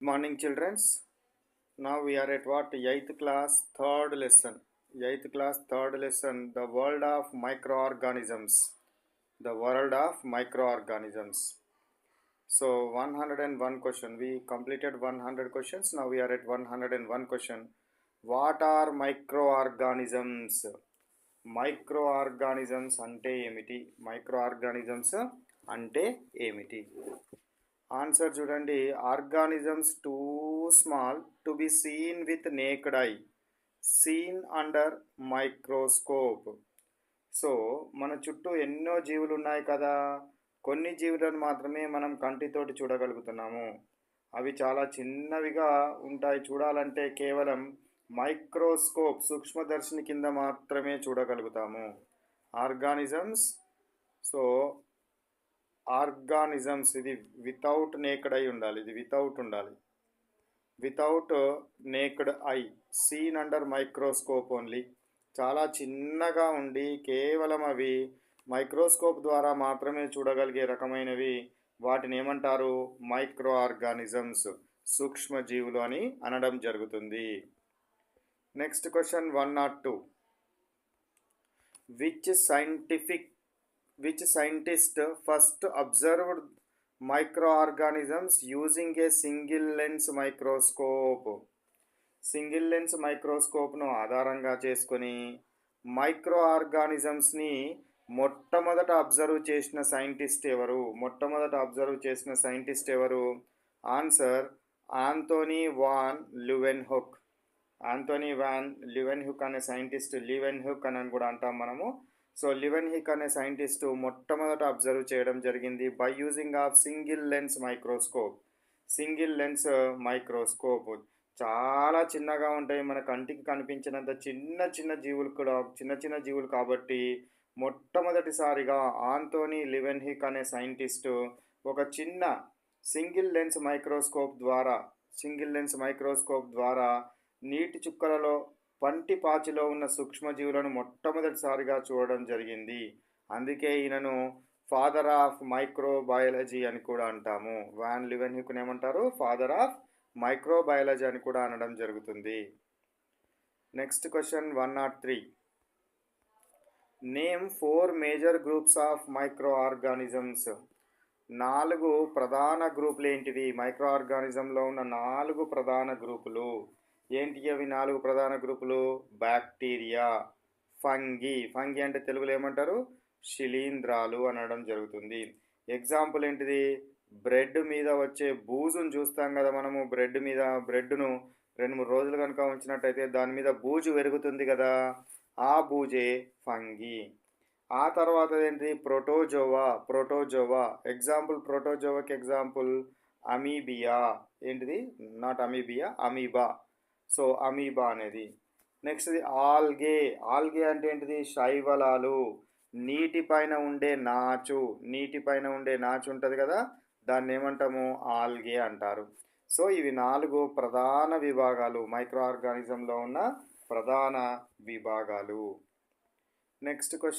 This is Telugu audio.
Morning, childrens. Now we are at what? 8th class, third lesson. 8th class, third lesson. The world of microorganisms. The world of microorganisms. So 101 question. We completed 100 questions. Now we are at 101 question. What are microorganisms? మైక్రోఆర్గానిజమ్స్ అంటే ఏమిటి? మైక్రోఆర్గానిజమ్స్ అంటే ఏమిటి? ఆన్సర్ చూడండి. Organisms too small to be seen with naked eye, seen under microscope. So మన చుట్టూ ఎన్నో జీవులు ఉన్నాయి కదా, కొన్ని జీవులను మాత్రమే మనం కంటితోటి చూడగలుగుతున్నాము. అవి చాలా చిన్నవిగా ఉంటాయి. చూడాలంటే కేవలం మైక్రోస్కోప్, సూక్ష్మదర్శిని కింద మాత్రమే చూడగలుగుతాము ఆర్గానిజమ్స్. సో ఆర్గానిజమ్స్ ఇది వితౌట్ నేక్డ్ ఐ ఉండాలి, ఇది వితౌట్ ఉండాలి. Without naked eye, seen under microscope only. చాలా చిన్నగా ఉండి కేవలం అవి మైక్రోస్కోప్ ద్వారా మాత్రమే చూడగలిగే రకమైనవి. వాటిని ఏమంటారు? మైక్రో ఆర్గానిజమ్స్, సూక్ష్మజీవులు అని అనడం జరుగుతుంది. Next question 102. Which scientist first observed microorganisms using a single lens microscope? Single lens మైక్రోస్కోప్ను ఆధారంగా చేసుకొని మైక్రో ఆర్గానిజమ్స్ని మొట్టమొదట అబ్జర్వ్ చేసిన సైంటిస్ట్ ఎవరు? Answer Anthony van Leeuwenhoek. Anthony van Leeuwenhoek అనే సైంటిస్ట్, లీవెన్హుక్ అని కూడా అంటాం మనము. సో లీవెన్హుక్ అనే సైంటిస్టు మొట్టమొదట అబ్జర్వ్ చేయడం జరిగింది by using of single lens microscope. చాలా చిన్నగా ఉంటాయి, మన కంటికి కనిపించినంత చిన్న జీవులు కాబట్టి మొట్టమొదటిసారిగా ఆంథోనీ లీవెన్హుక్ అనే సైంటిస్టు ఒక చిన్న సింగిల్ లెన్స్ మైక్రోస్కోప్ ద్వారా నీటి చుక్కలలో పంటి పాచిలో ఉన్న సూక్ష్మజీవులను మొట్టమొదటిసారిగా చూడడం జరిగింది. అందుకే ఈయనను ఫాదర్ ఆఫ్ మైక్రోబయాలజీ అని కూడా అంటాము. వాన్ లీవెన్హుక్ని ఏమంటారు? ఫాదర్ ఆఫ్ మైక్రోబయాలజీ అని కూడా అనడం జరుగుతుంది. Next question 103. Name 4 major groups of micro organisms. 4 ప్రధాన గ్రూపులు ఏంటివి? మైక్రో ఆర్గానిజంలో ఉన్న 4 ప్రధాన గ్రూపులు ఏంటి? అవి 4 ప్రధాన గ్రూపులు: బ్యాక్టీరియా, ఫంగి అంటే తెలుగులో ఏమంటారు? శిలీంధ్రాలు అనడం జరుగుతుంది. ఎగ్జాంపుల్ ఏంటిది? బ్రెడ్ మీద వచ్చే బూజును చూస్తాం కదా మనము. బ్రెడ్ను 2-3 రోజులు కనుక ఉంచినట్టయితే దాని మీద బూజు పెరుగుతుంది కదా, ఆ బూజే ఫంగి. ఆ తర్వాత ఏంటి? ప్రోటోజోవా. ఎగ్జాంపుల్ ప్రోటోజోవాకి ఎగ్జాంపుల్ అమీబియా. ఏంటిది? Not amoebia, amoeba. So amoeba అనేది. నెక్స్ట్ది ఆల్గే అంటే ఏంటిది? శైవలాలు. నీటిపైన ఉండే నాచు ఉంటుంది కదా, దాన్ని ఏమంటాము? ఆల్గే అంటారు. సో ఇవి 4 ప్రధాన విభాగాలు, మైక్రో ఆర్గానిజంలో ఉన్న ప్రధాన విభాగాలు. Next question